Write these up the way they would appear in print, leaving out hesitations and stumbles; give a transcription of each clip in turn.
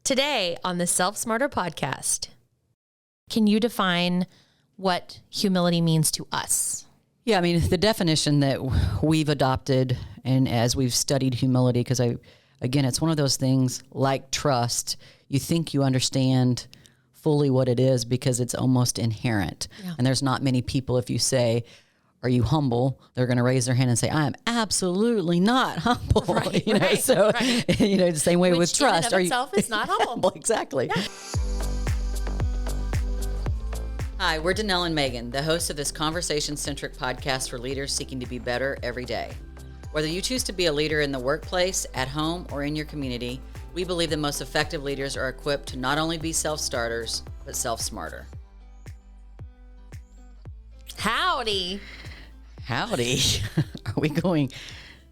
Today on the Self Smarter podcast, can you define what humility means to us? Yeah, I mean, the definition that we've adopted and as we've studied humility, because again, it's one of those things like trust. You think you understand fully what it is because it's almost inherent. Yeah. And there's not many people, if you say, are you humble? They're going to raise their hand and say, I am absolutely not humble. Right, the same way with trust. Which in and of itself is not humble. Exactly. Yeah. Hi, we're Danelle and Megan, the hosts of this conversation-centric podcast for leaders seeking to be better every day. Whether you choose to be a leader in the workplace, at home, or in your community, we believe the most effective leaders are equipped to not only be self-starters, but self-smarter. Howdy. Howdy. Are we going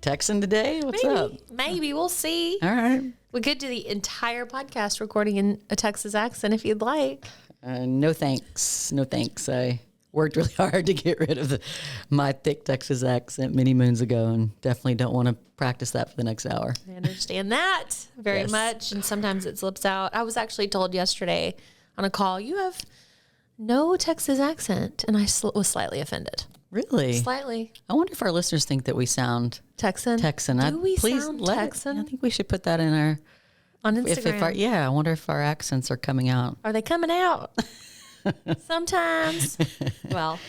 Texan today? What's up? Maybe. We'll see. All right. We could do the entire podcast recording in a Texas accent if you'd like. No thanks. No thanks. I worked really hard to get rid of my thick Texas accent many moons ago and definitely don't want to practice that for the next hour. I understand that very much. And sometimes it slips out. I was actually told yesterday on a call, you have no Texas accent. And I was slightly offended. Really? Slightly. I wonder if our listeners think that we sound Texan. Do we sound Texan? I think we should put that in our... On Instagram. I wonder if our accents are coming out. Are they coming out? Sometimes. Well,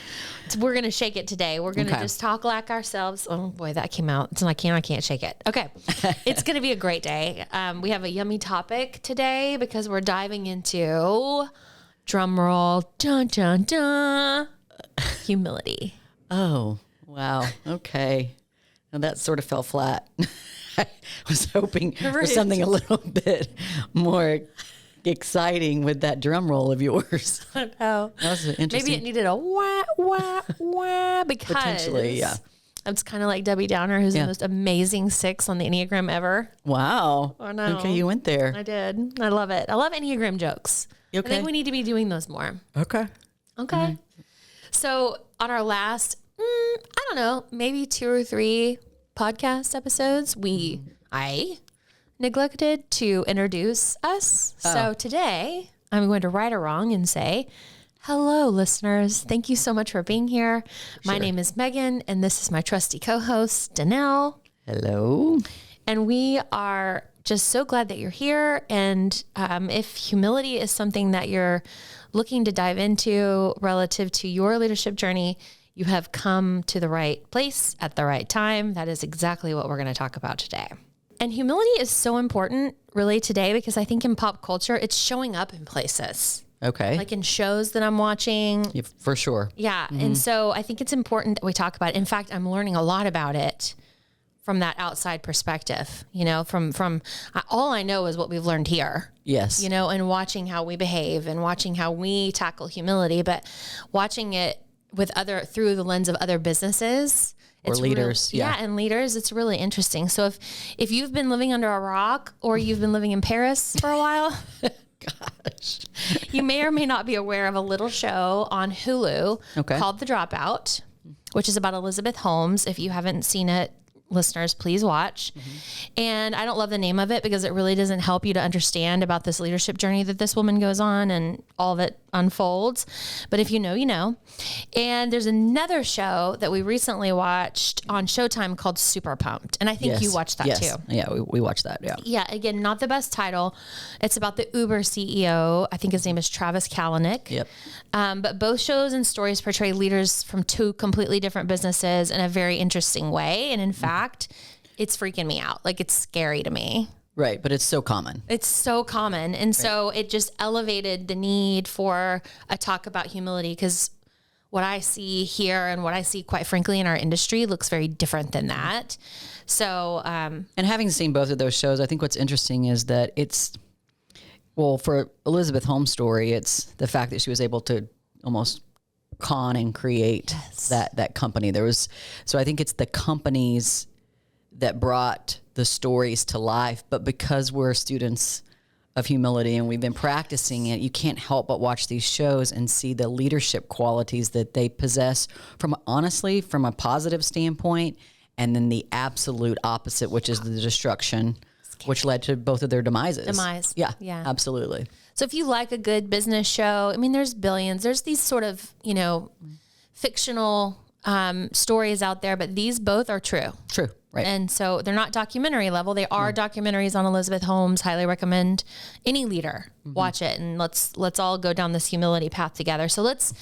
we're going to shake it today. We're going to just talk like ourselves. Oh boy, that came out. It's like, I can't shake it. Okay. It's going to be a great day. We have a yummy topic today because we're diving into, drum roll, dun, dun, dun, humility. Oh, wow. Okay. Now that sort of fell flat. I was hoping for something a little bit more exciting with that drum roll of yours. I know. That was interesting. Maybe it needed a wah, wah, wah, because potentially, yeah. It's kind of like Debbie Downer, who's the most amazing 6 on the Enneagram ever. Wow. I know. Okay, you went there. I did. I love it. I love Enneagram jokes. Okay. I think we need to be doing those more. Okay. Okay. So on our last, I don't know, maybe 2 or 3 podcast episodes, I neglected to introduce us. So today I'm going to right or wrong and say, hello, listeners. Thank you so much for being here. My name is Megan, and this is my trusty co-host, Danelle. Hello. And we are just so glad that you're here. And if humility is something that you're looking to dive into relative to your leadership journey, you have come to the right place at the right time. That is exactly what we're going to talk about today. And humility is so important really today because I think in pop culture, it's showing up in places. Okay. Like in shows that I'm watching. Yeah, for sure. Yeah. Mm-hmm. And so I think it's important that we talk about it. In fact, I'm learning a lot about it from that outside perspective, from all I know is what we've learned here. Yes. And watching how we behave and watching how we tackle humility, but watching it through the lens of other businesses or leaders. And leaders, it's really interesting. So if you've been living under a rock or you've been living in Paris for a while, gosh, you may or may not be aware of a little show on Hulu called The Dropout, which is about Elizabeth Holmes. If you haven't seen it, listeners, please watch. Mm-hmm. And I don't love the name of it because it really doesn't help you to understand about this leadership journey that this woman goes on and all that unfolds. But if you know, you know. And there's another show that we recently watched on Showtime called Super Pumped. And I think you watched that too. Yeah, we watched that. Yeah. Yeah. Again, not the best title. It's about the Uber CEO. I think his name is Travis Kalanick. Yep. But both shows and stories portray leaders from 2 completely different businesses in a very interesting way. And in fact, it's freaking me out. Like, it's scary to me. Right. But it's so common. It's so common. And so it just elevated the need for a talk about humility because what I see here and what I see, quite frankly, in our industry looks very different than that. So, and having seen both of those shows, I think what's interesting is that for Elizabeth Holmes' story, it's the fact that she was able to almost con and create that company. So I think it's the companies that brought the stories to life, but because we're students of humility and we've been practicing it, you can't help but watch these shows and see the leadership qualities that they possess from a positive standpoint, and then the absolute opposite, which is the destruction which led to both of their demises. Yeah, absolutely. So if you like a good business show, I mean, there's billions. There's these sort of, fictional stories out there, but these both are true. True, right. And so they're not documentary level. They are documentaries on Elizabeth Holmes. Highly recommend any leader watch it, and let's all go down this humility path together. So let's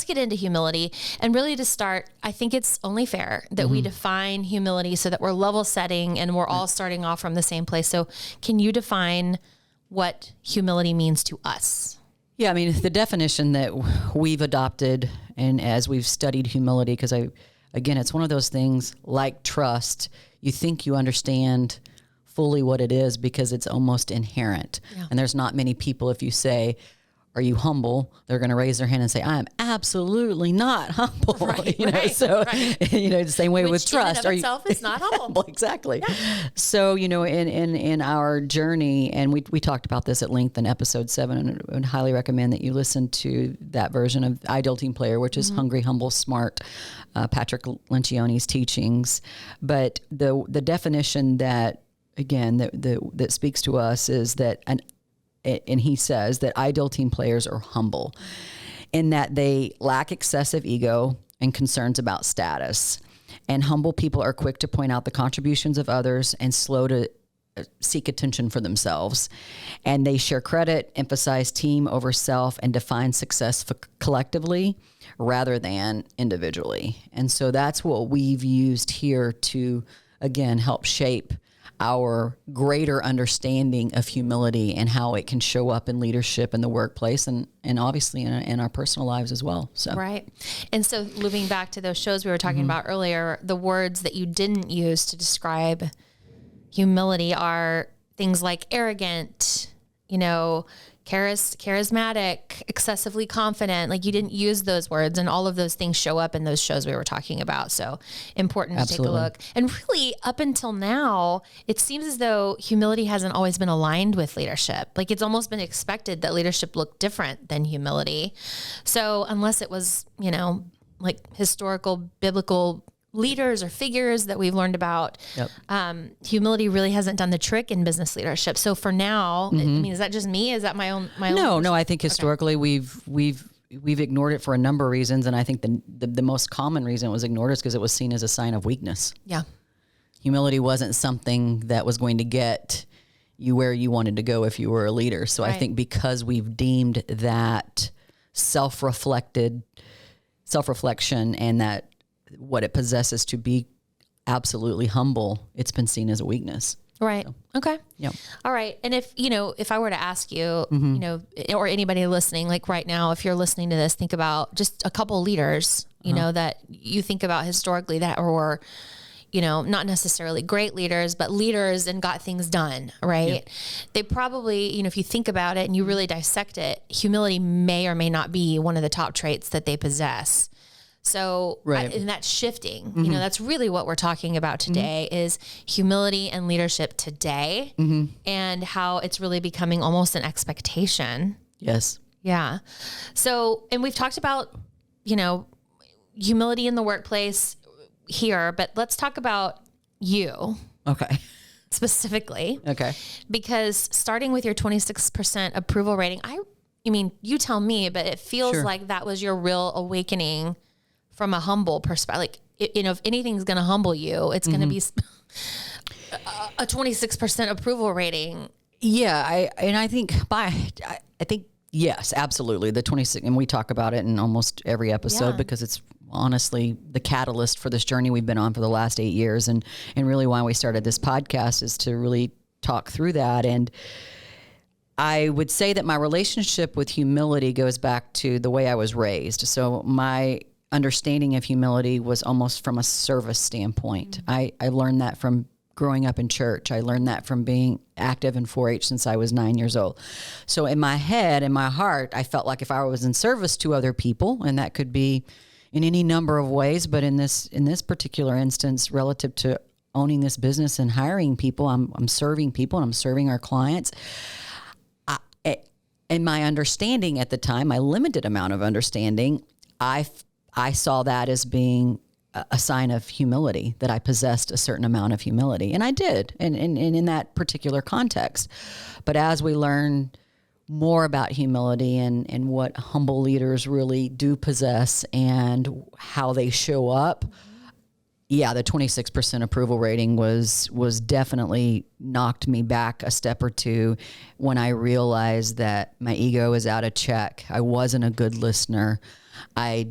get into humility. And really to start, I think it's only fair that we define humility so that we're level setting and we're all starting off from the same place. So can you define what humility means to us? Yeah, I mean, the definition that we've adopted, and as we've studied humility, because again, it's one of those things like trust. You think you understand fully what it is because it's almost inherent. Yeah. And there's not many people, if you say, are you humble? They're going to raise their hand and say, I am absolutely not humble. Right, the same way with trust. In itself is not humble. Exactly. Yeah. So, in our journey, and we talked about this at length in episode 7, and I would highly recommend that you listen to that version of Ideal Team Player, which is Hungry, Humble, Smart, Patrick Lencioni's teachings. But the definition that, again, that speaks to us is that and he says that ideal team players are humble in that they lack excessive ego and concerns about status. And humble people are quick to point out the contributions of others and slow to seek attention for themselves. And they share credit, emphasize team over self, and define success collectively rather than individually. And so that's what we've used here to, again, help shape our greater understanding of humility and how it can show up in leadership in the workplace and obviously in our personal lives as well. So right. And so moving back to those shows we were talking about earlier, the words that you didn't use to describe humility are things like arrogant, charismatic, excessively confident. Like you didn't use those words, and all of those things show up in those shows we were talking about. So important to take a look. And really up until now, it seems as though humility hasn't always been aligned with leadership. Like it's almost been expected that leadership looked different than humility. So unless it was, like historical biblical leaders or figures that we've learned about, humility really hasn't done the trick in business leadership. So for now, I mean, is that just me? Is that my own? No, I think historically we've ignored it for a number of reasons. And I think the most common reason it was ignored is because it was seen as a sign of weakness. Yeah. Humility wasn't something that was going to get you where you wanted to go if you were a leader. So I think because we've deemed that self-reflection and that what it possesses to be absolutely humble, it's been seen as a weakness. Right. So, okay. Yeah. All right. And if I were to ask you, or anybody listening, like right now, if you're listening to this, think about just a couple leaders, that you think about historically that were, not necessarily great leaders, but leaders and got things done, right? Yeah. They probably, if you think about it and you really dissect it, humility may or may not be one of the top traits that they possess. So, and that's shifting, that's really what we're talking about today is humility and leadership today and how it's really becoming almost an expectation. Yes. Yeah. So, and we've talked about, humility in the workplace here, but let's talk about you. Okay. Specifically. Okay. Because starting with your 26% approval rating, I mean, you tell me, but it feels like that was your real awakening from a humble perspective. Like, if anything's going to humble you, it's going to be a 26% approval rating. Yeah. I think yes, absolutely. The 26, and we talk about it in almost every episode because it's honestly the catalyst for this journey we've been on for the last 8 years. And really why we started this podcast is to really talk through that. And I would say that my relationship with humility goes back to the way I was raised. So my understanding of humility was almost from a service standpoint. I learned that from growing up in church. I learned that from being active in 4-H since I was 9 years old. So in my head, in my heart, I felt like if I was in service to other people, and that could be in any number of ways, but in this particular instance, relative to owning this business and hiring people, I'm serving people and I'm serving our clients. And my understanding at the time, my limited amount of understanding, I saw that as being a sign of humility, that I possessed a certain amount of humility. And I did, and in that particular context. But as we learn more about humility and what humble leaders really do possess and how they show up, yeah, the 26% approval rating was definitely knocked me back a step or two when I realized that my ego is out of check. I wasn't a good listener. I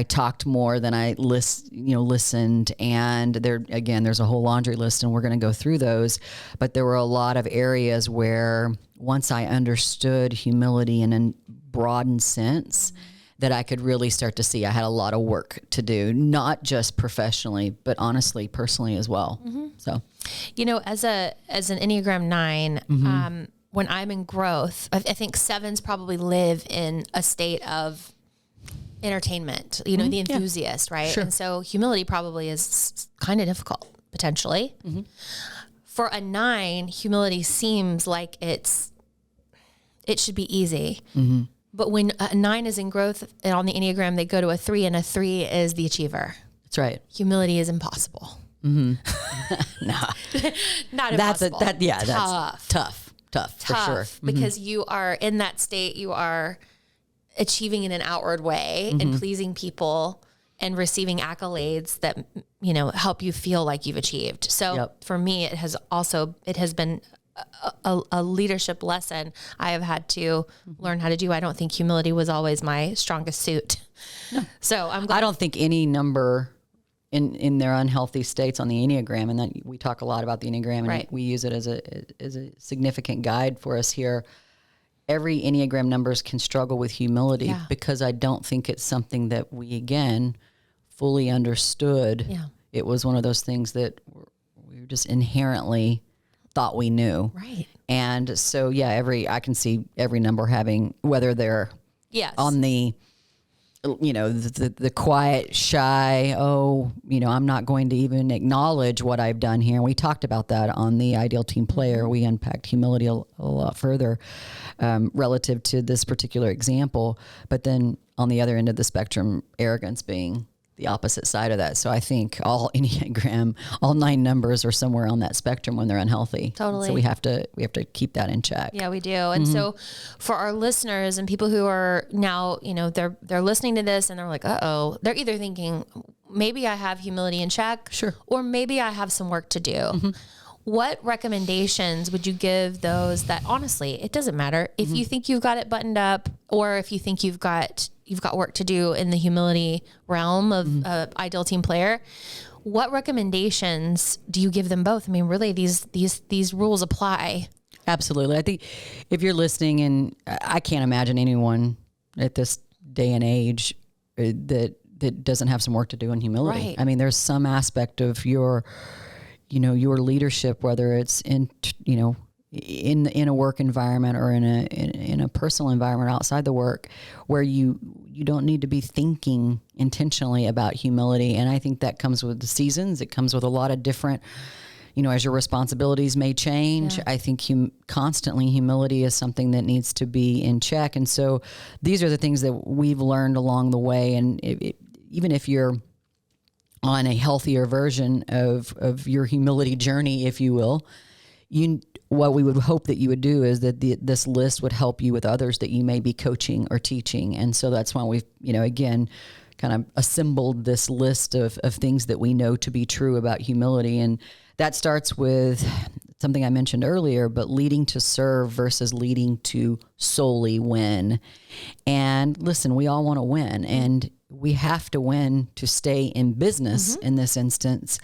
talked more than I listened. And there's a whole laundry list, and we're going to go through those. But there were a lot of areas where once I understood humility in a broadened sense, that I could really start to see I had a lot of work to do, not just professionally, but honestly, personally as well. Mm-hmm. So, as an Enneagram 9, when I'm in growth, I think 7s probably live in a state of entertainment, the enthusiast, right? Sure. And so humility probably is kind of difficult, potentially. Mm-hmm. For a 9, humility seems like it should be easy. Mm-hmm. But when a 9 is in growth and on the Enneagram, they go to a 3, and a 3 is the achiever. That's right. Humility is impossible. Mm-hmm. Not impossible. That's tough for sure. Because you are in that state, you are achieving in an outward way and pleasing people and receiving accolades that, help you feel like you've achieved. So for me, it has been a leadership lesson I have had to learn how to do. I don't think humility was always my strongest suit. No. So I'm glad. I don't think any number in their unhealthy states on the Enneagram, and then we talk a lot about the Enneagram, and right. we use it as a significant guide for us here. Every Enneagram numbers can struggle with humility because I don't think it's something that we, again, fully understood. Yeah. It was one of those things that we were just inherently thought we knew. Right. And so, I can see every number having, whether they're on the, the quiet, shy, I'm not going to even acknowledge what I've done here. And we talked about that on the Ideal Team Player. We unpacked humility a lot further relative to this particular example. But then on the other end of the spectrum, arrogance being the opposite side of that. So I think all 9 numbers are somewhere on that spectrum when they're unhealthy. Totally. So we have to keep that in check. Yeah, we do. And so for our listeners and people who are now, they're listening to this and they're like, they're either thinking maybe I have humility in check, sure, or maybe I have some work to do. Mm-hmm. What recommendations would you give those that, honestly, it doesn't matter if you think you've got it buttoned up, or if you think you've got work to do in the humility realm of Ideal Team Player? What recommendations do you give them both? I mean, really, these rules apply. Absolutely. I think if you're listening, and I can't imagine anyone at this day and age that doesn't have some work to do in humility. Right. I mean, there's some aspect of your leadership, whether it's in a work environment or in a personal environment outside the work, where you don't need to be thinking intentionally about humility. And I think that comes with the seasons. It comes with a lot of different, as your responsibilities may change. Yeah. I think constantly humility is something that needs to be in check. And so these are the things that we've learned along the way. And even if you're on a healthier version of your humility journey, if you will, what we would hope that you would do is that this list would help you with others that you may be coaching or teaching. And so that's why we've, again, kind of assembled this list of things that we know to be true about humility. And that starts with something I mentioned earlier, but leading to serve versus leading to solely win. And listen, we all want to win, and we have to win to stay in business in this instance.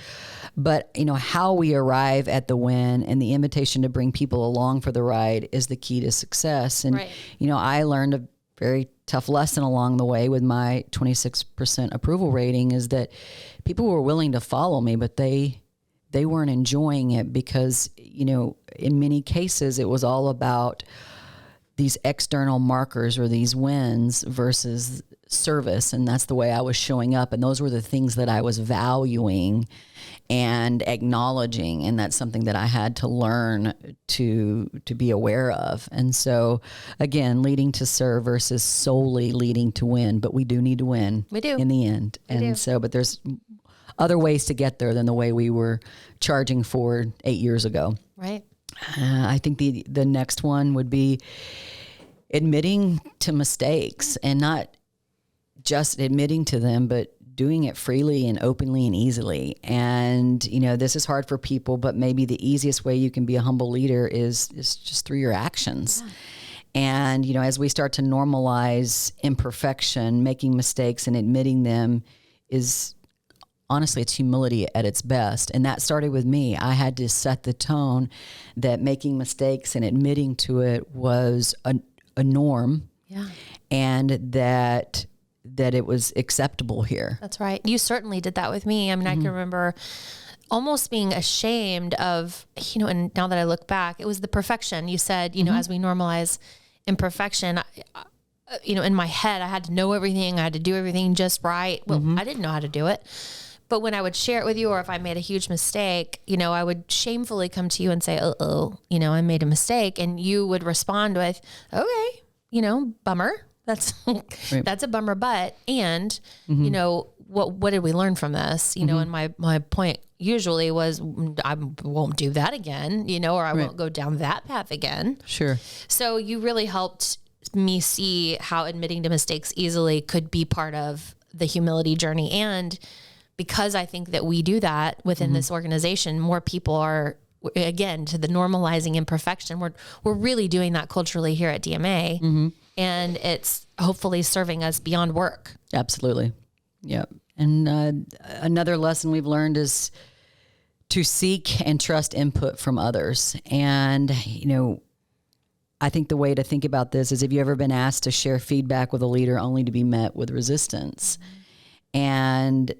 But, how we arrive at the win and the invitation to bring people along for the ride is the key to success. And, right. I learned a very tough lesson along the way with my 26% approval rating, is that people were willing to follow me, but they weren't enjoying it because, in many cases it was all about these external markers or these wins versus service. And that's the way I was showing up. And those were the things that I was valuing and acknowledging. And that's something that I had to learn to be aware of. And so again, leading to serve versus solely leading to win, but we do need to win. We do. In the end. And so, but there's other ways to get there than the way we were charging for 8 years ago. Right. I think the next one would be admitting to mistakes, and not just admitting to them, but doing it freely and openly and easily. And, this is hard for people, but maybe the easiest way you can be a humble leader is just through your actions. Yeah. And, as we start to normalize imperfection, making mistakes and admitting them is honestly, it's humility at its best. And that started with me. I had to set the tone that making mistakes and admitting to it was a norm. Yeah. And that it was acceptable here. That's right. You certainly did that with me. I mean, I can remember almost being ashamed of, and now that I look back, it was the perfection. You said, as we normalize imperfection, in my head, I had to know everything. I had to do everything just right. Well, I didn't know how to do it. But when I would share it with you, or if I made a huge mistake, I would shamefully come to you and say, I made a mistake. And you would respond with, okay, bummer. That's right. That's a bummer, but, and, what did we learn from this? And my point usually was, I won't do that again, or I won't go down that path again. Sure. So you really helped me see how admitting to mistakes easily could be part of the humility journey. And because I think that we do that within this organization, more people are, again, to the normalizing imperfection. We're really doing that culturally here at DMA, and it's hopefully serving us beyond work. Absolutely. Yeah. And another lesson we've learned is to seek and trust input from others. And, I think the way to think about this is, have you ever been asked to share feedback with a leader only to be met with resistance? And,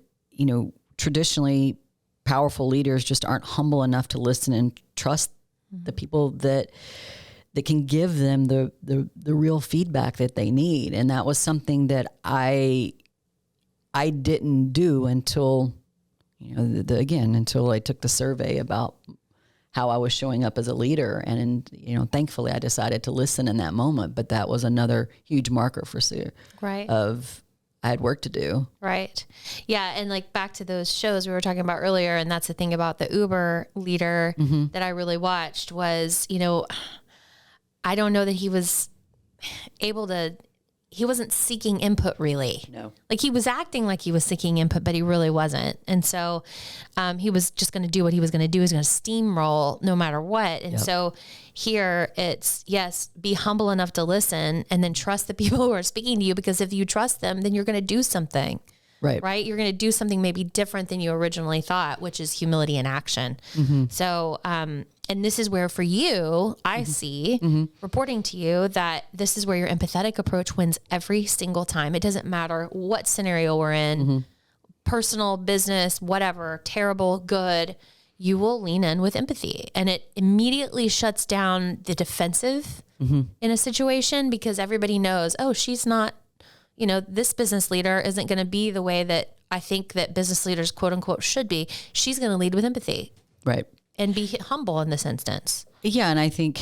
traditionally, powerful leaders just aren't humble enough to listen and trust the people that can give them the real feedback that they need. And that was something that I didn't do until, until I took the survey about how I was showing up as a leader. And, thankfully I decided to listen in that moment, but that was another huge marker for Sue. Right. Of I had work to do. Right. Yeah. And like back to those shows we were talking about earlier. And that's the thing about the Uber leader that I really watched was, I don't know that he was he wasn't seeking input really. No. Like he was acting like he was seeking input, but he really wasn't. And so he was just going to do what he was going to do. He was going to steamroll no matter what. And so here it's, yes, be humble enough to listen and then trust the people who are speaking to you, because if you trust them, then you're going to do something. Right. Right. You're going to do something maybe different than you originally thought, which is humility in action. So, and this is where for you, I see reporting to you that this is where your empathetic approach wins every single time. It doesn't matter what scenario we're in, personal, business, whatever, terrible, good, you will lean in with empathy, and it immediately shuts down the defensive in a situation, because everybody knows, oh, she's not, this business leader isn't going to be the way that I think that business leaders, quote unquote, should be. She's going to lead with empathy. Right. And be humble in this instance. Yeah. And I think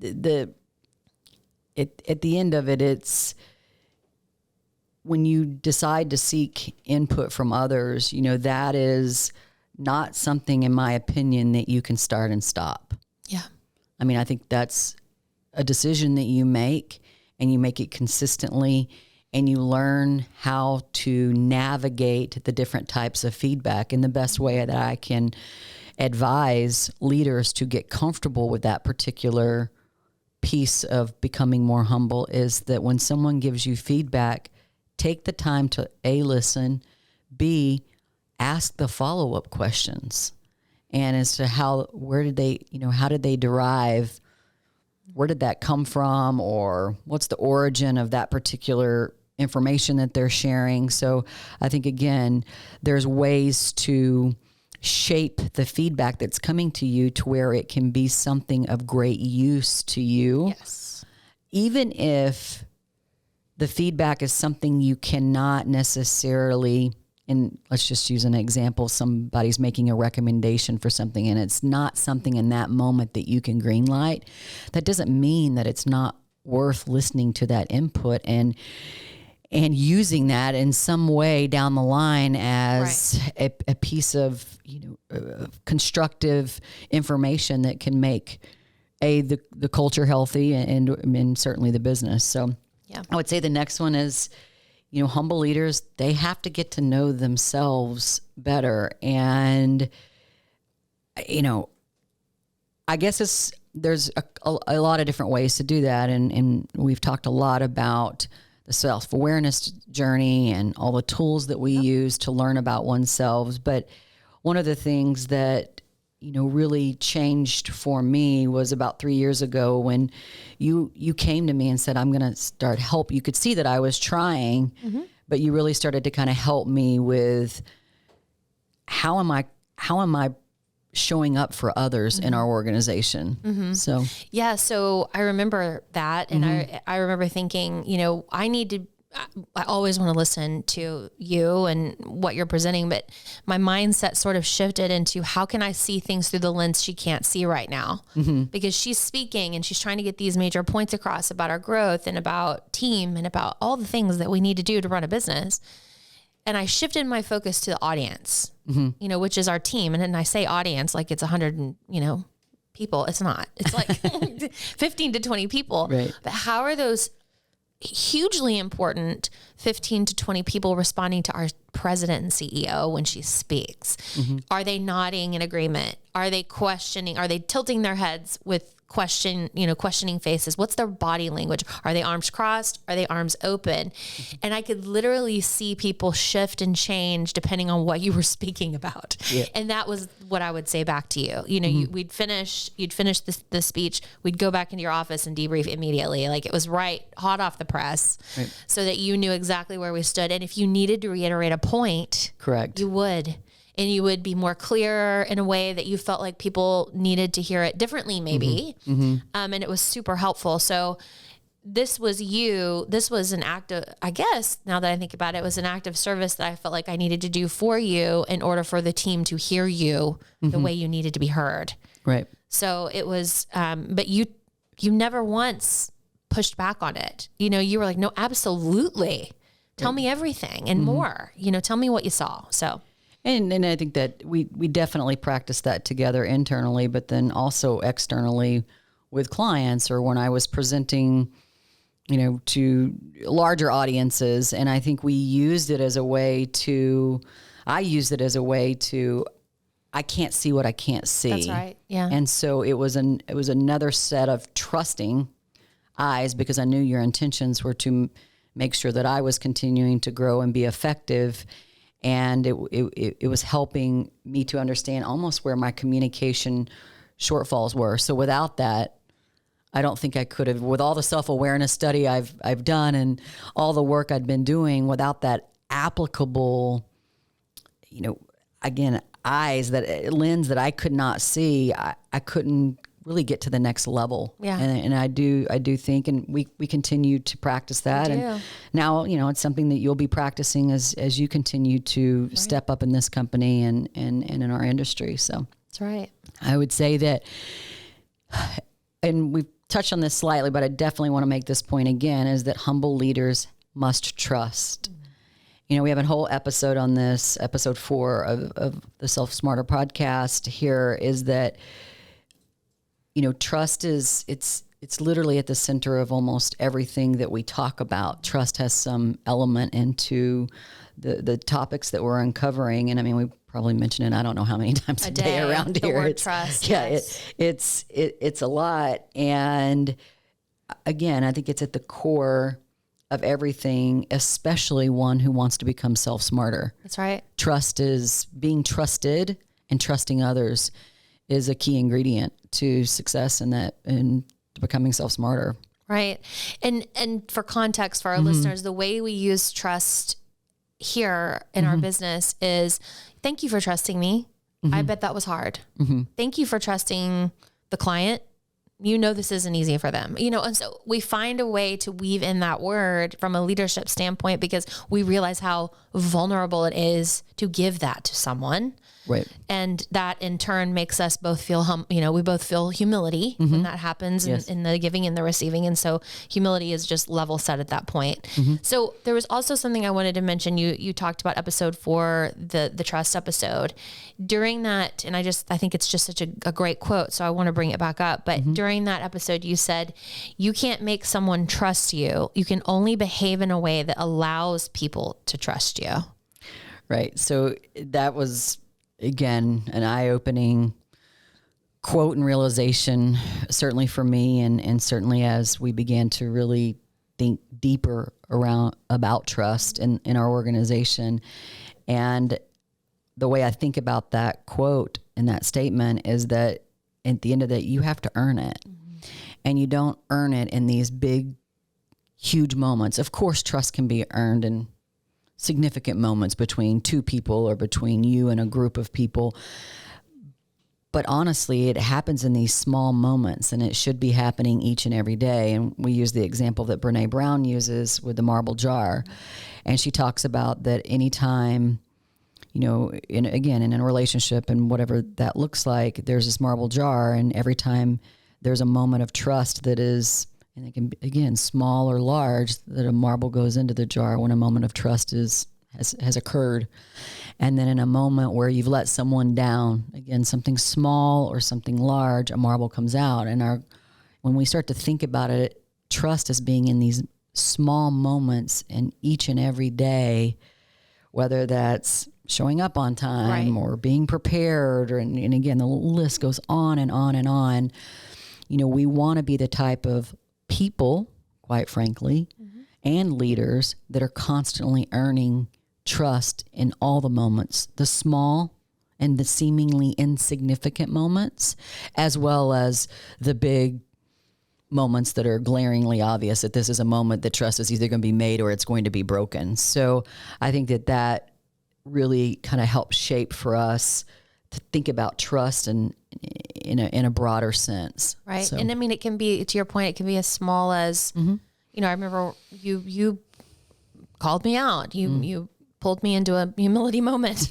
at the end of it, it's when you decide to seek input from others, that is not something, in my opinion, that you can start and stop. Yeah. I mean, I think that's a decision that you make, and you make it consistently, and you learn how to navigate the different types of feedback. And the best way that I can advise leaders to get comfortable with that particular piece of becoming more humble is that when someone gives you feedback, take the time to A, listen, B, ask the follow-up questions. And as to how did they derive, where did that come from, or what's the origin of that particular information that they're sharing. So I think, again, there's ways to shape the feedback that's coming to you to where it can be something of great use to you. Yes. Even if the feedback is something you cannot necessarily, and let's just use an example, somebody's making a recommendation for something and it's not something in that moment that you can green light, that doesn't mean that it's not worth listening to that input and and using that in some way down the line as a piece of, constructive information that can make the culture healthy and certainly the business. So I would say the next one is, humble leaders, they have to get to know themselves better. And, I guess there's a lot of different ways to do that. And we've talked a lot about the self-awareness journey and all the tools that we use to learn about oneself. But one of the things that, really changed for me was about 3 years ago when you came to me and said, I'm going to start help. You could see that I was trying, but you really started to kind of help me with how am I showing up for others in our organization. So I remember that. And I remember thinking, I always want to listen to you and what you're presenting, but my mindset sort of shifted into how can I see things through the lens she can't see right now? Because she's speaking and she's trying to get these major points across about our growth and about team and about all the things that we need to do to run a business. And I shifted my focus to the audience, which is our team. And then I say audience like it's 100, people. It's not. It's like 15 to 20 people. Right. But how are those hugely important 15 to 20 people responding to our president and CEO when she speaks? Are they nodding in agreement? Are they questioning? Are they tilting their heads with questioning faces? What's their body language? Are they arms crossed? Are they arms open? And I could literally see people shift and change depending on what you were speaking about. Yeah. And that was what I would say back to you. You'd finish the speech. We'd go back into your office and debrief immediately. Like it was hot off the press, so that you knew exactly where we stood. And if you needed to reiterate a point, correct, you would. And you would be more clear in a way that you felt like people needed to hear it differently, maybe. And it was super helpful. So this was an act of, I guess, now that I think about it, was an act of service that I felt like I needed to do for you in order for the team to hear you the way you needed to be heard. Right. So it was, but you never once pushed back on it. You were like, no, absolutely. Tell me everything and more, tell me what you saw. So. And I think that we definitely practice that together internally, but then also externally with clients or when I was presenting, to larger audiences. And I think I used it as a way to, I can't see what I can't see. That's right. Yeah. And so it was another set of trusting eyes, because I knew your intentions were to make sure that I was continuing to grow and be effective. And it was helping me to understand almost where my communication shortfalls were. So without that, I don't think I could have, with all the self-awareness study I've done and all the work I'd been doing, without that applicable, again, lens that I could not see, I couldn't really get to the next level. Yeah. And I do think, and we continue to practice that. And now, it's something that you'll be practicing as you continue to step up in this company and in our industry. So that's right. I would say that, and we've touched on this slightly, but I definitely want to make this point again, is that humble leaders must trust. We have a whole episode on this, episode 4 of the Self Smarter podcast here, is that, trust it's literally at the center of almost everything that we talk about. Trust has some element into the topics that we're uncovering. And I mean, we probably mention it, I don't know how many times a day around here. The word trust. Yeah, yes. It's a lot. And again, I think it's at the core of everything, especially one who wants to become self-smarter. That's right. Trust is being trusted, and trusting others is a key ingredient to success in that and becoming self-smarter. Right. And for context for our listeners, the way we use trust here in our business is, thank you for trusting me. I bet that was hard. Thank you for trusting the client. This isn't easy for them, and so we find a way to weave in that word from a leadership standpoint, because we realize how vulnerable it is to give that to someone. Right. And that in turn makes us both feel, we both feel humility when that happens in the giving and the receiving. And so humility is just level set at that point. So there was also something I wanted to mention. You talked about episode 4, the trust episode. During that, and I think it's just such a great quote, so I want to bring it back up. But during that episode, you said, you can't make someone trust you. You can only behave in a way that allows people to trust you. Right. So that was, again, an eye-opening quote and realization, certainly for me, and certainly as we began to really think deeper about trust in our organization. And the way I think about that quote and that statement is that at the end of the day, you have to earn it. And you don't earn it in these big, huge moments. Of course, trust can be earned in significant moments between two people or between you and a group of people. But honestly, it happens in these small moments, and it should be happening each and every day. And we use the example that Brene Brown uses with the marble jar. And she talks about that anytime, in a relationship and whatever that looks like, there's this marble jar, and every time there's a moment of trust that is, and it can be, again, small or large, that a marble goes into the jar when a moment of trust has occurred. And then in a moment where you've let someone down, again, something small or something large, a marble comes out. And when we start to think about it, trust as being in these small moments in each and every day, whether that's showing up on time or being prepared, and again, the list goes on and on and on. We want to be the type of people, quite frankly, and leaders that are constantly earning trust in all the moments, the small and the seemingly insignificant moments, as well as the big moments that are glaringly obvious that this is a moment that trust is either going to be made or it's going to be broken. So I think that really kind of helps shape for us to think about trust and in a broader sense. Right. So. And I mean, it can be, to your point, it can be as small as, I remember you called me out. You pulled me into a humility moment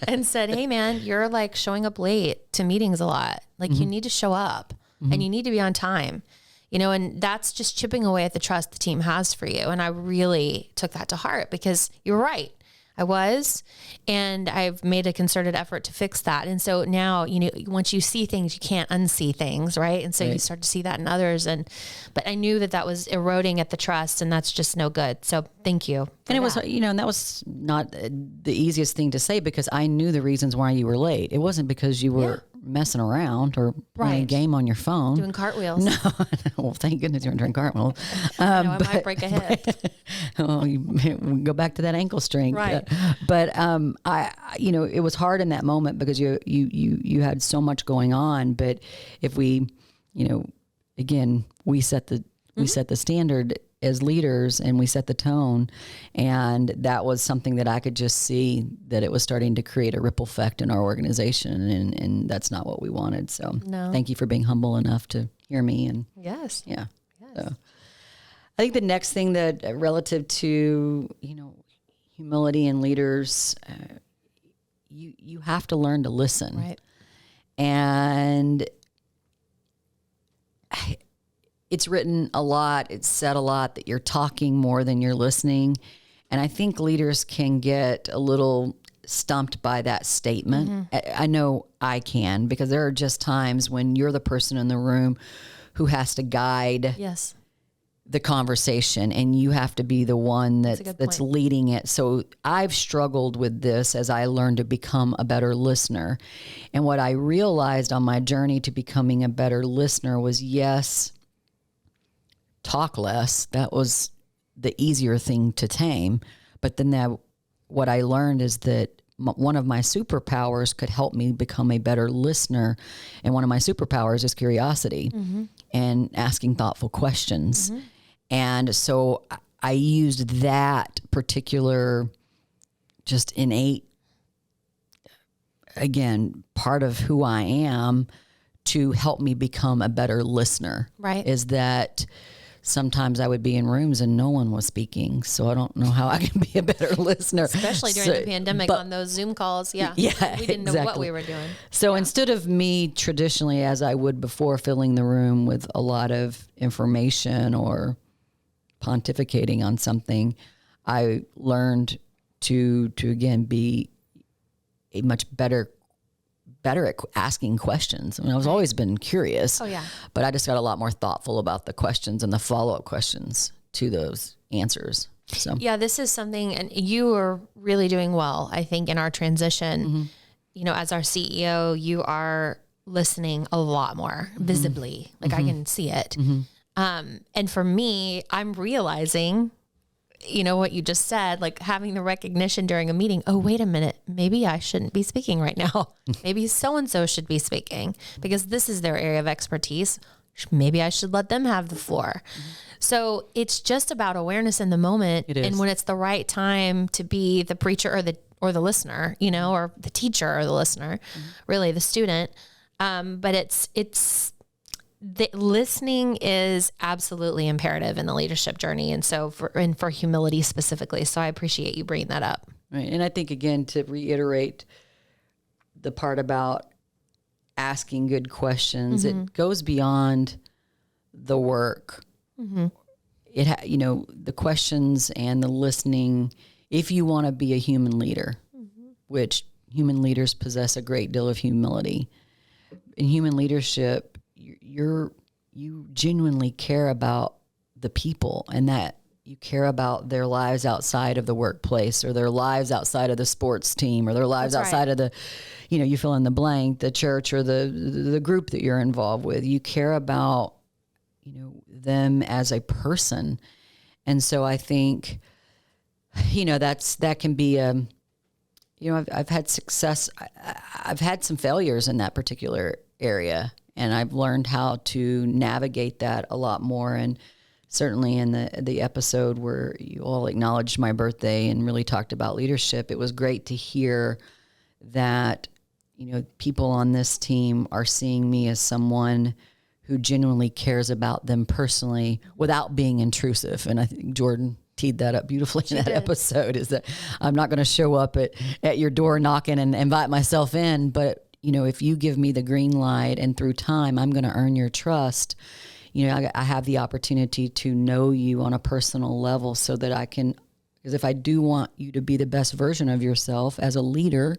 and said, hey man, you're like showing up late to meetings a lot. Like you need to show up and you need to be on time, and that's just chipping away at the trust the team has for you. And I really took that to heart because you're right. I was, and I've made a concerted effort to fix that. And so now, once you see things, you can't unsee things, right? And so you start to see that in others. But I knew that was eroding at the trust, and that's just no good. So thank you. And it was, and that was not the easiest thing to say because I knew the reasons why you were late. It wasn't because you were messing around or playing a game on your phone. Doing cartwheels. No. Well, thank goodness you weren't doing cartwheels. I might break a hip. You go back to that ankle strength. Right. But it was hard in that moment because you had so much going on. But if we, again, we set the standard as leaders and we set the tone, and that was something that I could just see that it was starting to create a ripple effect in our organization, and that's not what we wanted. So Thank you for being humble enough to hear me. And yes. Yeah. Yes. So I think the next thing that relative to, humility in leaders, you have to learn to listen. Right. And it's written a lot, it's said a lot that you're talking more than you're listening. And I think leaders can get a little stumped by that statement. I know I can, because there are just times when you're the person in the room who has to guide the conversation, and you have to be the one that's leading it. So I've struggled with this as I learned to become a better listener. And what I realized on my journey to becoming a better listener was, talk less. That was the easier thing to tame. But then what I learned is that one of my superpowers could help me become a better listener. And one of my superpowers is curiosity and asking thoughtful questions. And so I used that particular just innate, again, part of who I am to help me become a better listener. Right. Is that sometimes I would be in rooms and no one was speaking. So I don't know how I can be a better listener. Especially during the pandemic on those Zoom calls. Yeah. We didn't know what we were doing. So instead of me traditionally, as I would before, filling the room with a lot of information or pontificating on something, I learned to again be a much better at asking questions. I mean, I've always been curious, but I just got a lot more thoughtful about the questions and the follow-up questions to those answers. So yeah, this is something, and you are really doing well, I think, in our transition. You know, as our CEO, you are listening a lot more visibly. Like I can see it. And for me, I'm realizing, you know, what you just said, like having the recognition during a meeting. Oh, wait a minute. Maybe I shouldn't be speaking right now. Maybe so-and-so should be speaking because this is their area of expertise. Maybe I should let them have the floor. So it's just about awareness in the moment. And when it's the right time to be the preacher or the listener, you know, or the teacher or the listener, really the student. But it's the listening is absolutely imperative in the leadership journey. And so for humility specifically. So I appreciate you bringing that up. Right. And I think, again, to reiterate the part about asking good questions, it goes beyond the work. You know, the questions and the listening, if you want to be a human leader, which human leaders possess a great deal of humility. In human leadership, you genuinely care about the people, and that you care about their lives outside of the workplace, or their lives outside of the sports team, or their lives outside of the, you know, you fill in the blank, the church or the group that you're involved with. You care about, you know, them as a person. And so I think, you know, that can be you know, I've had success. I've had some failures in that particular area, and I've learned how to navigate that a lot more. And certainly in the episode where you all acknowledged my birthday and really talked about leadership, it was great to hear that, you know, people on this team are seeing me as someone who genuinely cares about them personally without being intrusive. And I think Jordan teed that up beautifully in that episode, is that I'm not going to show up at your door knocking and invite myself in, but you know, if you give me the green light and through time, I'm going to earn your trust. You know, I have the opportunity to know you on a personal level so that I can, because if I do want you to be the best version of yourself as a leader,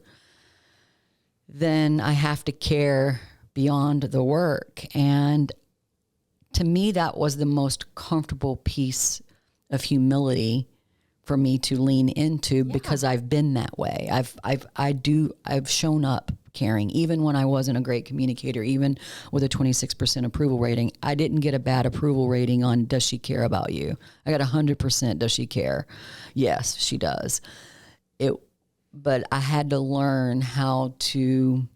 then I have to care beyond the work. And to me, that was the most comfortable piece of humility for me to lean into, because I've been that way. I've shown up caring, even when I wasn't a great communicator, even with a 26% approval rating. I didn't get a bad approval rating on, does she care about you? I got 100%. Does she care? Yes, she does. But I had to learn how to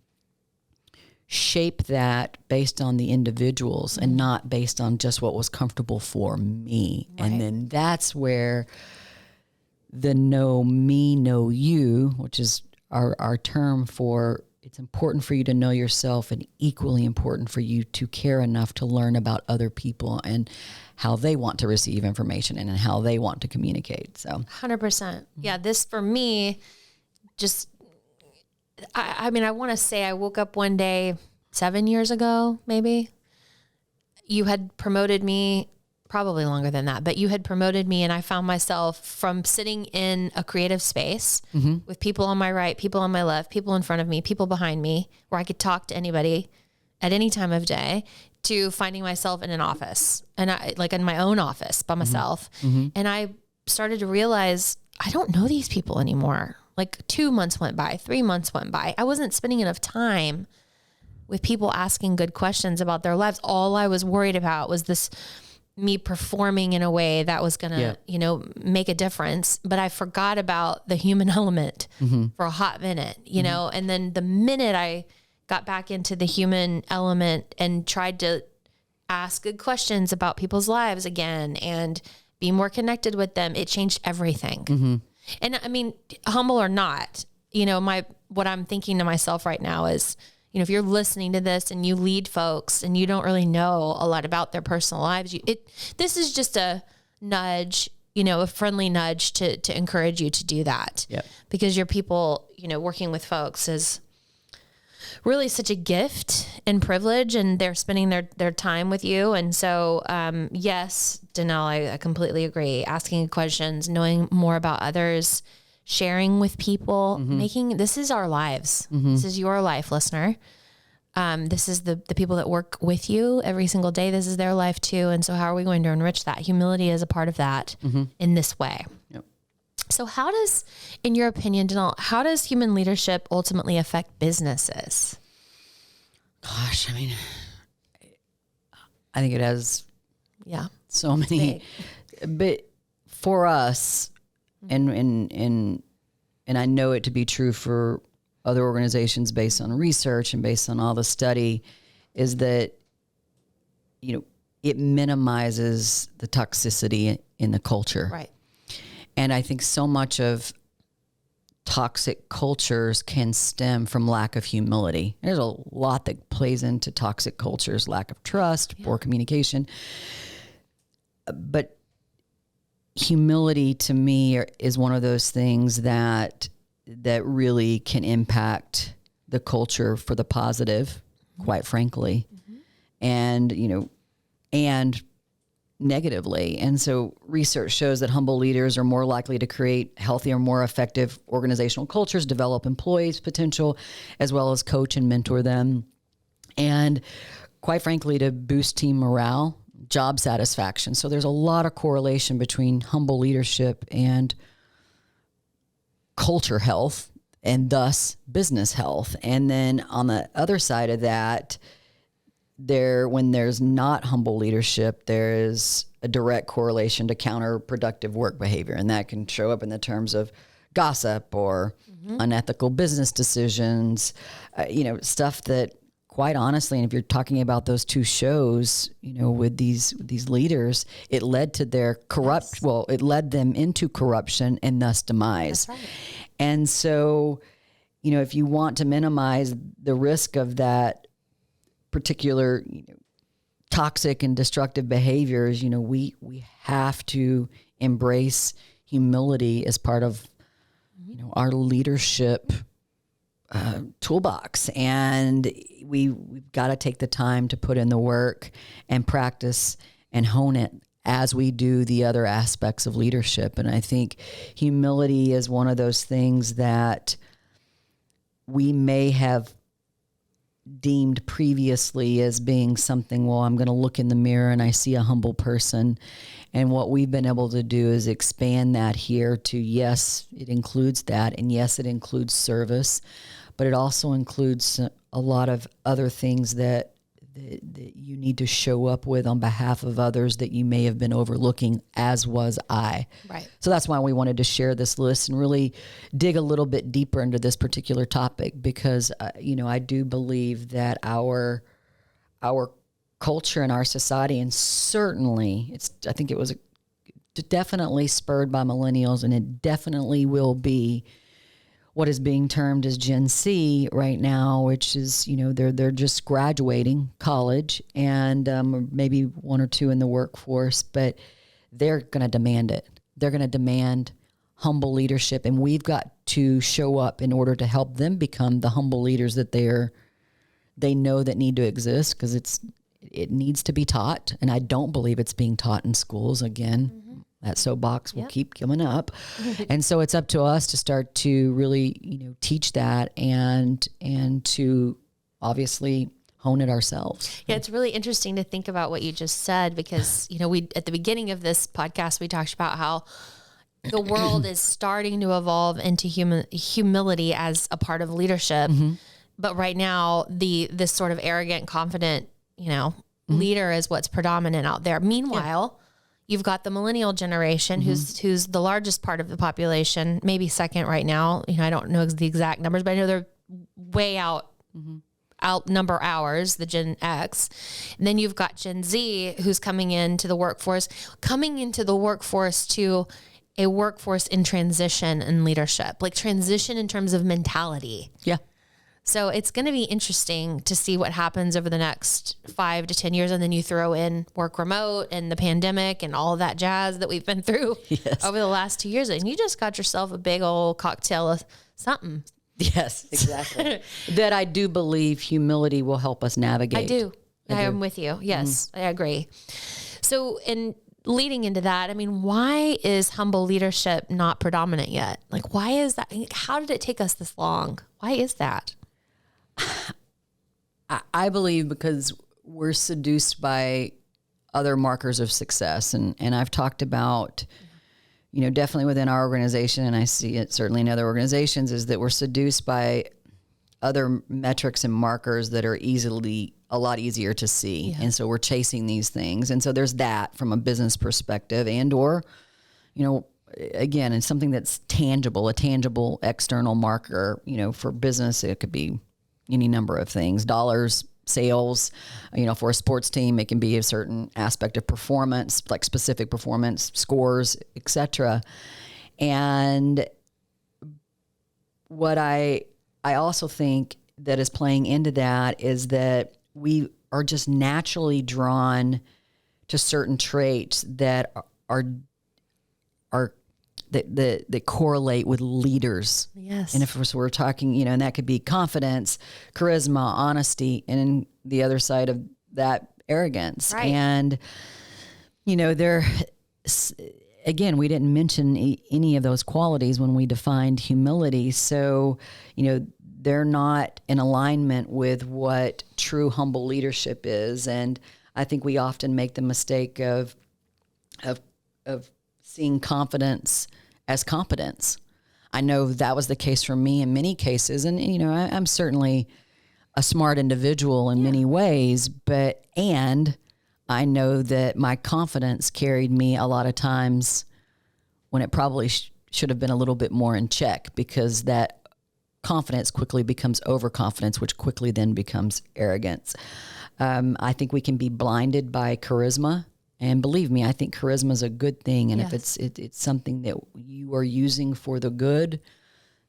shape that based on the individuals and not based on just what was comfortable for me. Right. And then that's where the know me, know you, which is our term for, it's important for you to know yourself and equally important for you to care enough to learn about other people and how they want to receive information and how they want to communicate. So 100%. Yeah. This for me, just, I mean, I want to say I woke up one day 7 years ago, maybe. You had promoted me, probably longer than that, but you had promoted me, and I found myself from sitting in a creative space with people on my right, people on my left, people in front of me, people behind me, where I could talk to anybody at any time of day, to finding myself in an office, and I, like in my own office by myself. And I started to realize I don't know these people anymore. Like 2 months went by, 3 months went by. I wasn't spending enough time with people asking good questions about their lives. All I was worried about was this, me performing in a way that was going to, you know, make a difference. But I forgot about the human element for a hot minute, you know? And then the minute I got back into the human element and tried to ask good questions about people's lives again and be more connected with them, it changed everything. And I mean, humble or not, you know, what I'm thinking to myself right now is, if you're listening to this and you lead folks and you don't really know a lot about their personal lives, this is just a nudge, a friendly nudge to encourage you to do that. Yep. Because your people, working with folks is really such a gift and privilege, and they're spending their time with you. And so, yes, Danelle, I completely agree. Asking questions, knowing more about others, sharing with people, this is our lives. This is your life, listener. This is the people that work with you every single day. This is their life too. And so how are we going to enrich that? Humility is a part of that in this way. Yep. So how does, in your opinion, Danelle, how does human leadership ultimately affect businesses? Gosh, I mean, I think it has so many, but for us, and I know it to be true for other organizations based on research and based on all the study, is that, it minimizes the toxicity in the culture. Right. And I think so much of toxic cultures can stem from lack of humility. There's a lot that plays into toxic cultures: lack of trust, poor communication. But humility to me is one of those things that really can impact the culture for the positive, quite frankly, and negatively. And so research shows that humble leaders are more likely to create healthier, more effective organizational cultures, develop employees' potential, as well as coach and mentor them. And quite frankly, to boost team morale, job satisfaction. So there's a lot of correlation between humble leadership and culture health, and thus business health. And then on the other side of that, when there's not humble leadership, there is a direct correlation to counterproductive work behavior. And that can show up in the terms of gossip or unethical business decisions, stuff that, quite honestly, and if you're talking about those two shows, with these leaders, it led to their it led them into corruption and thus demise. That's right. And so, if you want to minimize the risk of that particular toxic and destructive behaviors, we have to embrace humility as part of our leadership toolbox. And we've got to take the time to put in the work and practice and hone it as we do the other aspects of leadership. And I think humility is one of those things that we may have deemed previously as being something, well, I'm going to look in the mirror and I see a humble person. And what we've been able to do is expand that here to, yes, it includes that. And yes, it includes service, but it also includes a lot of other things that you need to show up with on behalf of others that you may have been overlooking, as was I. Right. So that's why we wanted to share this list and really dig a little bit deeper into this particular topic, because, I do believe that our culture and our society, and certainly I think it was definitely spurred by millennials, and it definitely will be what is being termed as Gen Z right now, which is, they're just graduating college and maybe one or two in the workforce, but they're going to demand it. They're going to demand humble leadership, and we've got to show up in order to help them become the humble leaders that they know that need to exist, because it needs to be taught, and I don't believe it's being taught in schools. Again, that soapbox will keep coming up. And so it's up to us to start to really, teach that and to obviously hone it ourselves. Yeah, it's really interesting to think about what you just said, because, we at the beginning of this podcast, we talked about how the world is starting to evolve into humility as a part of leadership. But right now, this sort of arrogant, confident, leader is what's predominant out there. Meanwhile, you've got the millennial generation, who's the largest part of the population, maybe second right now. I don't know the exact numbers, but I know they're way outnumber ours, the Gen X. And then you've got Gen Z, who's coming into the workforce to a workforce in transition and leadership, like transition in terms of mentality. Yeah. So it's going to be interesting to see what happens over the next 5 to 10 years. And then you throw in work remote and the pandemic and all of that jazz that we've been through over the last 2 years. And you just got yourself a big old cocktail of something. Yes, exactly. That I do believe humility will help us navigate. I do. I am with you. Yes, I agree. So in leading into that, I mean, why is humble leadership not predominant yet? Like, why is that? How did it take us this long? Why is that? I believe because we're seduced by other markers of success. And I've talked about, definitely within our organization, and I see it certainly in other organizations, is that we're seduced by other metrics and markers that are a lot easier to see. Yeah. And so we're chasing these things. And so there's that from a business perspective or, again, it's something that's tangible, a tangible external marker, for business. It could be any number of things, dollars, sales, for a sports team, it can be a certain aspect of performance, like specific performance scores, etc. And what I also think that is playing into that is that we are just naturally drawn to certain traits that are that correlate with leaders. Yes. And if we're talking, and that could be confidence, charisma, honesty, and the other side of that, arrogance. Right. And, again, we didn't mention any of those qualities when we defined humility. So, they're not in alignment with what true humble leadership is. And I think we often make the mistake of seeing confidence as competence. I know that was the case for me in many cases. And, I'm certainly a smart individual in many ways, and I know that my confidence carried me a lot of times when it probably should have been a little bit more in check, because that confidence quickly becomes overconfidence, which quickly then becomes arrogance. I think we can be blinded by charisma. And believe me, I think charisma is a good thing. And if it's something that you are using for the good,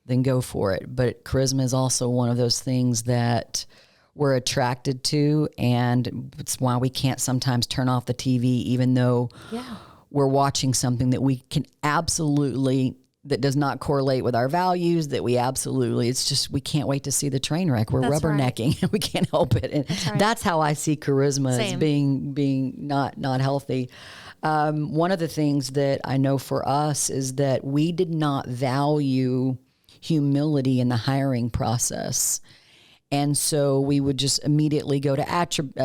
then go for it. But charisma is also one of those things that we're attracted to. And it's why we can't sometimes turn off the TV, even though we're watching something that we can absolutely, that does not correlate with our values, that we absolutely, it's just, we can't wait to see the train wreck. We're rubbernecking and we can't help it. And that's how I see charisma as being not healthy. One of the things that I know for us is that we did not value humility in the hiring process. And so we would just immediately go to aptitude.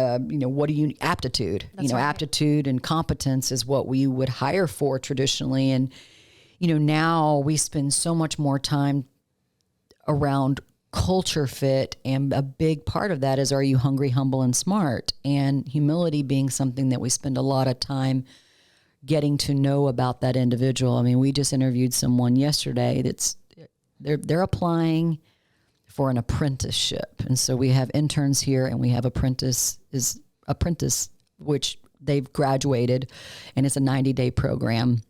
Aptitude and competence is what we would hire for traditionally. And now we spend so much more time around culture fit. And a big part of that is, are you hungry, humble, and smart? And humility being something that we spend a lot of time getting to know about that individual. I mean, we just interviewed someone yesterday they're applying for an apprenticeship. And so we have interns here and we have apprentice, which they've graduated, and it's a 90-day program.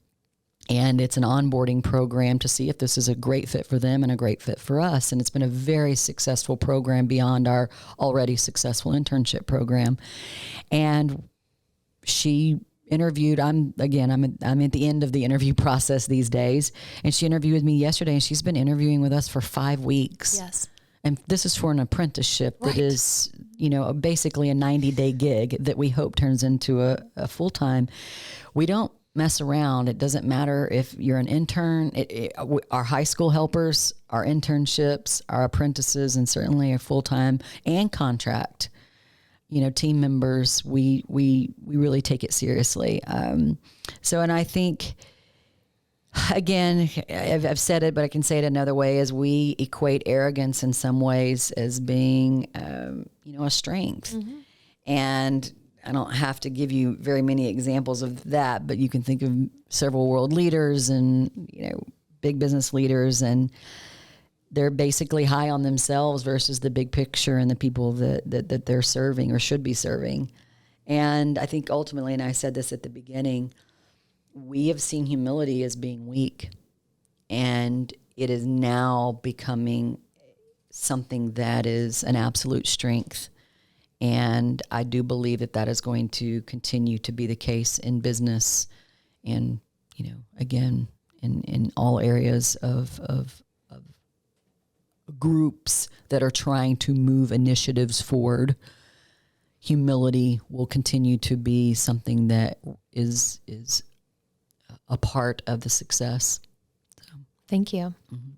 And it's an onboarding program to see if this is a great fit for them and a great fit for us. And it's been a very successful program beyond our already successful internship program. And she interviewed, I'm at the end of the interview process these days. And she interviewed with me yesterday, and she's been interviewing with us for 5 weeks. Yes. And this is for an apprenticeship that is, basically a 90-day gig that we hope turns into a full-time. We don't mess around. It doesn't matter if you're an intern. Our high school helpers, our internships, our apprentices, and certainly our full-time and contract, team members, we really take it seriously. And I think, again, I've said it, but I can say it another way, as we equate arrogance in some ways as being, a strength. Mm-hmm. And I don't have to give you very many examples of that, but you can think of several world leaders and, big business leaders, and they're basically high on themselves versus the big picture and the people that they're serving or should be serving. And I think ultimately, and I said this at the beginning, we have seen humility as being weak, and it is now becoming something that is an absolute strength. And I do believe that that is going to continue to be the case in business and, again, in all areas of groups that are trying to move initiatives forward. Humility will continue to be something that is a part of the success. So. Thank you. Mm-hmm.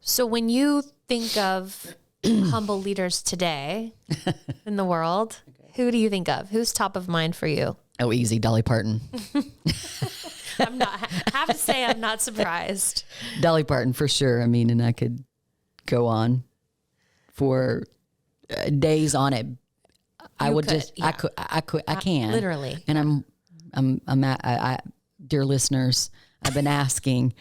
So when you think of humble leaders today in the world, who do you think of? Who's top of mind for you? Oh, easy. Dolly Parton. I have to say I'm not surprised. Dolly Parton for sure. I mean, and I could go on for days on it. I can literally. And I dear listeners, I've been asking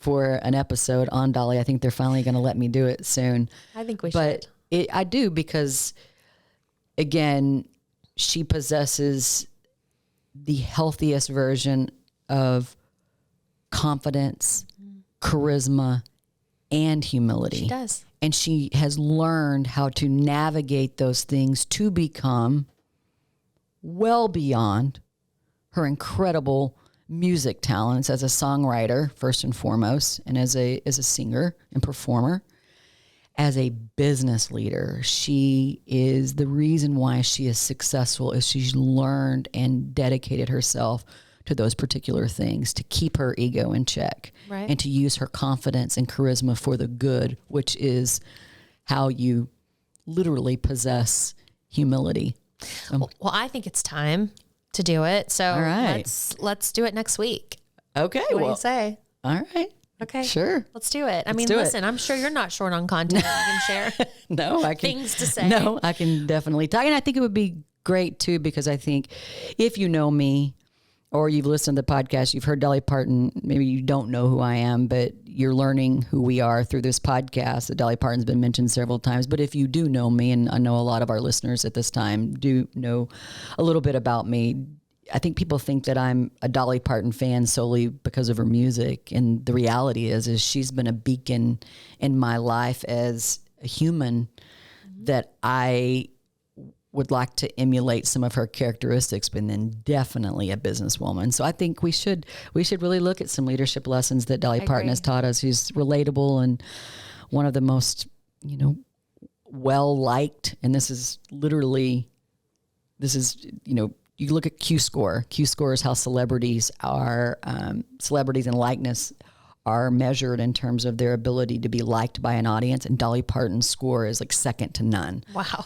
for an episode on Dolly. I think they're finally going to let me do it soon. I think we should. But I do because, again, she possesses the healthiest version of confidence, charisma, and humility. She does. And she has learned how to navigate those things to become well beyond her incredible music talents as a songwriter, first and foremost, and as a singer and performer. As a business leader, she is the reason why she is successful is she's learned and dedicated herself to those particular things to keep her ego in check, right, and to use her confidence and charisma for the good, which is how you literally possess humility. Well, I think it's time to do it. So all right, let's do it next week. Okay. What do you say? All right. Okay. Sure. Let's do it. Listen, I'm sure you're not short on content you can share. No, I can. Things to say. No, I can definitely talk. And I think it would be great too, because I think if you know me or you've listened to the podcast, you've heard Dolly Parton, maybe you don't know who I am, but you're learning who we are through this podcast. That Dolly Parton's been mentioned several times. But if you do know me, and I know a lot of our listeners at this time do know a little bit about me, I think people think that I'm a Dolly Parton fan solely because of her music. And the reality is she's been a beacon in my life as a human that I would like to emulate some of her characteristics, but then definitely a businesswoman. So I think we should really look at some leadership lessons that Dolly Parton has taught us. She's relatable and one of the most, well-liked. And this is, you look at Q-score. Q-score is how celebrities and likeness are measured in terms of their ability to be liked by an audience. And Dolly Parton's score is like second to none. Wow.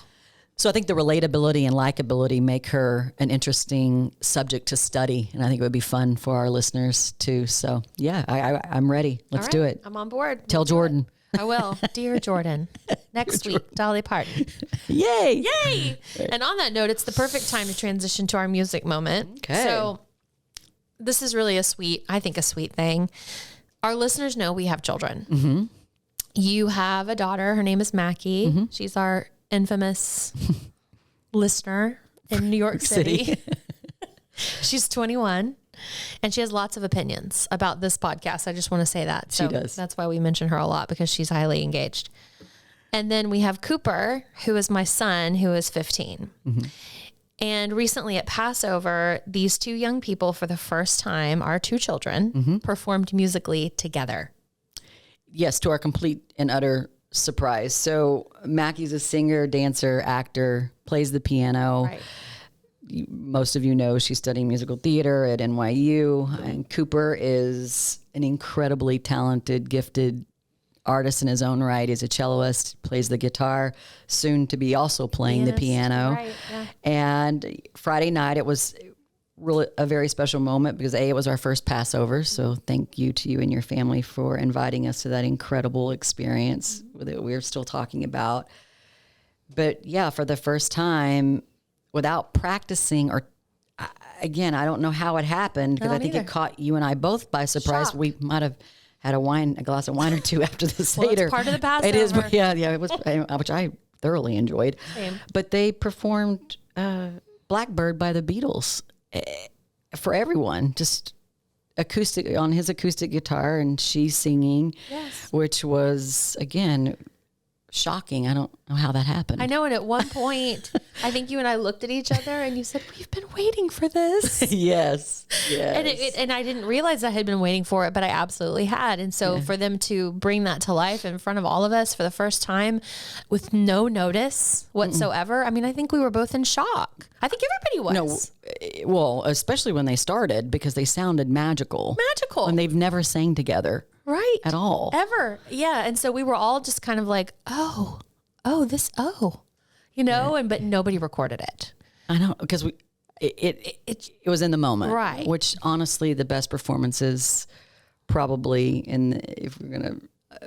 So I think the relatability and likability make her an interesting subject to study. And I think it would be fun for our listeners too. So yeah, I'm ready. Let's do it. I'm on board. Tell Jordan. I will. Dear Jordan. Next week, Dolly Parton. Yay. Yay. And on that note, it's the perfect time to transition to our music moment. Okay. So this is really a sweet thing. Our listeners know we have children. Mm-hmm. You have a daughter. Her name is Mackie. Mm-hmm. She's our infamous listener in New York City. She's 21. And she has lots of opinions about this podcast. I just want to say that. So she does. That's why we mention her a lot, because she's highly engaged. And then we have Cooper, who is my son, who is 15. Mm-hmm. And recently at Passover, these two young people, for the first time, our two children, performed musically together. Yes, to our complete and utter surprise. So Mackie's a singer, dancer, actor, plays the piano. Right. Most of you know she's studying musical theater at NYU, and Cooper is an incredibly talented, gifted artist in his own right. He's a celloist, plays the guitar, soon to be also playing the piano. Right, yeah. And Friday night, it was really a very special moment because it was our first Passover. So thank you to you and your family for inviting us to that incredible experience that we're still talking about. But yeah, for the first time, without practicing, or again, I don't know how it happened, because I think it caught you and I both by surprise. Shock. We might have had a glass of wine or two after the Seder. It's part of the Passover. It is, yeah, it was, which I thoroughly enjoyed. Same. But they performed Blackbird by the Beatles for everyone, just acoustic on his acoustic guitar, and she singing, which was again shocking. I don't know how that happened. I know. And at one point, I think you and I looked at each other and you said, we've been waiting for this. Yes. And I didn't realize I had been waiting for it, but I absolutely had. And so for them to bring that to life in front of all of us for the first time with no notice whatsoever. I mean, I think we were both in shock. I think everybody was. No, well, especially when they started, because they sounded magical. And they've never sang together. Right. At all. Ever. Yeah. And so we were all just kind of like, but nobody recorded it. I know, because it was in the moment. Right. Which honestly, the best performances probably, if we're going to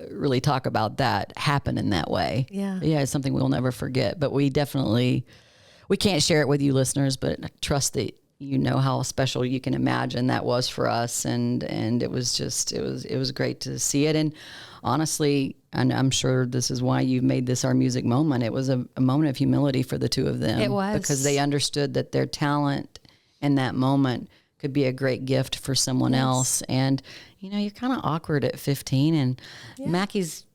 really talk about that, happen in that way. Yeah. Yeah. It's something we'll never forget, but we can't share it with you listeners, but I trust that you know how special you can imagine that was for us. And it was great to see it. And honestly, and I'm sure this is why you've made this our music moment. It was a moment of humility for the two of them. It was. Because they understood that their talent in that moment could be a great gift for someone else. And, you're kind of awkward at 15 and Mackie's,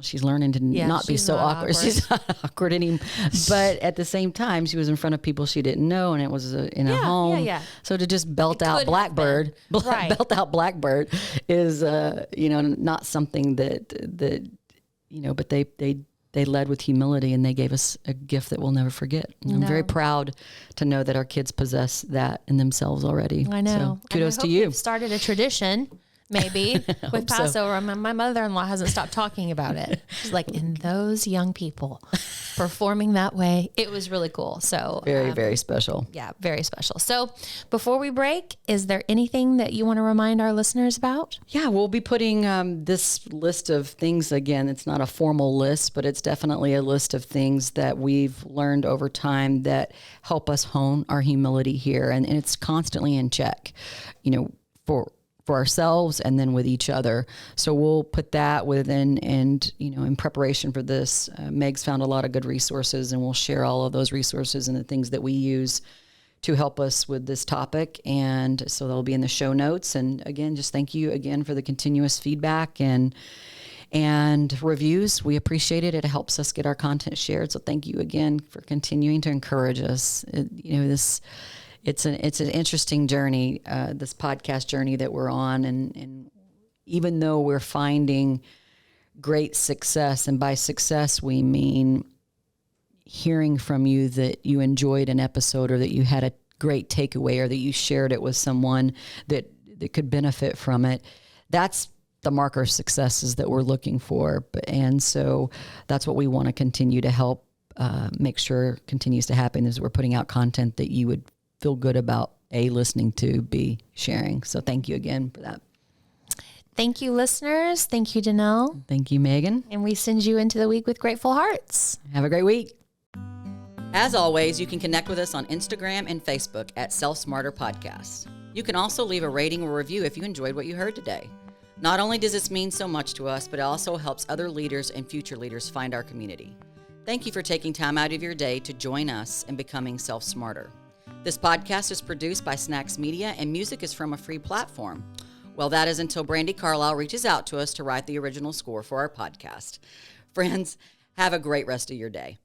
she's learning to not be so awkward. She's not awkward anymore. But at the same time, she was in front of people she didn't know, and it was in a home. Yeah. So to just belt out Blackbird is, not something that but they led with humility, and they gave us a gift that we'll never forget. And I'm very proud to know that our kids possess that in themselves already. I know. So kudos to you. We've started a tradition. Maybe with Passover. So. My mother-in-law hasn't stopped talking about it. She's like, and those young people performing that way, it was really cool. So very, very special. Yeah, very special. So before we break, is there anything that you want to remind our listeners about? Yeah, we'll be putting this list of things, again, it's not a formal list, but it's definitely a list of things that we've learned over time that help us hone our humility here. And it's constantly in check, for ourselves and then with each other. So we'll put that within, and in preparation for this, Meg's found a lot of good resources, and we'll share all of those resources and the things that we use to help us with this topic. And so they'll be in the show notes. And again, just thank you again for the continuous feedback and reviews. We appreciate it. It helps us get our content shared. So thank you again for continuing to encourage us. It's an interesting journey, this podcast journey that we're on. And even though we're finding great success, and by success, we mean hearing from you that you enjoyed an episode, or that you had a great takeaway, or that you shared it with someone that could benefit from it. That's the marker of successes that we're looking for. And so that's what we want to continue to help make sure continues to happen, is we're putting out content that you would feel good about, listening to, B, sharing. So thank you again for that. Thank you, listeners. Thank you, Danelle. Thank you, Megan. And we send you into the week with grateful hearts. Have a great week. As always, you can connect with us on Instagram and Facebook at Self Smarter Podcasts. You can also leave a rating or review if you enjoyed what you heard today. Not only does this mean so much to us, but it also helps other leaders and future leaders find our community. Thank you for taking time out of your day to join us in becoming Self Smarter. This podcast is produced by Snacks Media, and music is from a free platform. Well, that is until Brandy Carlisle reaches out to us to write the original score for our podcast. Friends, have a great rest of your day.